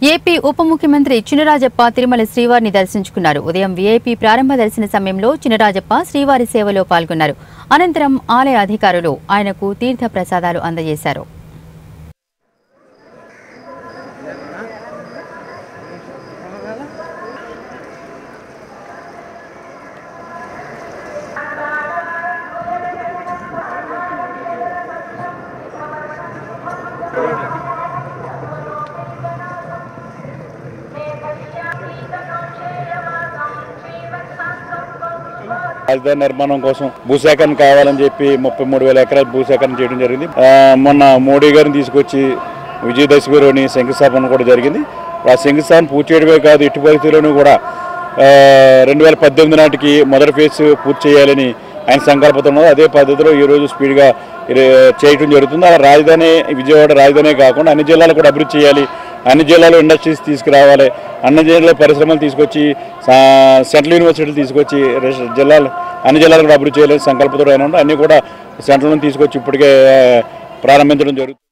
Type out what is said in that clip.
AP ఉప ముఖ్యమంత్రి చినరాజప్ప తిరుమల శ్రీవారిని దర్శించుకున్నారు. ఉదయం వీఐపీ ప్రారంభ దర్శన సమయంలో చినరాజప్ప శ్రీవారి సేవలో పాల్గొన్నారు. అనంతరం ఆలయ అధికారులు ఆయనకు తీర్థ ప్రసాదాలు అందజేశారు. రాజధాని నిర్మాణం కోసం భూసేకరణ కావాలని చెప్పి 33,000 ఎకరాలు భూసేకరణ చేయడం జరిగింది. మొన్న మోడీ గారిని తీసుకొచ్చి విజయదశమిలోని శంకుస్థాపన కూడా జరిగింది. ఆ శంకుస్థాపన పూర్తి చేయడమే కాదు, ఇటు పరిస్థితుల్లోనూ కూడా 2018 నాటికి మొదటి ఫేజ్ పూర్తి చేయాలని ఆయన సంకల్పంతో ఉన్నది. అదే పద్ధతిలో ఈరోజు స్పీడ్గా చేయడం జరుగుతుంది. అలా రాజధాని విజయవాడ రాజధానే కాకుండా అన్ని జిల్లాలు కూడా అభివృద్ధి చేయాలి, అన్ని జిల్లాలో ఇండస్ట్రీస్ తీసుకురావాలి, అన్ని జిల్లాలో పరిశ్రమలు తీసుకొచ్చి సెంట్రల్ యూనివర్సిటీలు తీసుకొచ్చి అన్ని జిల్లాలు కూడా అభివృద్ధి చేయాలని సంకల్పంతో అయినా అన్నీ కూడా సెంట్రల్ నుంచి తీసుకొచ్చి ఇప్పటికే ప్రారంభించడం జరుగుతుంది.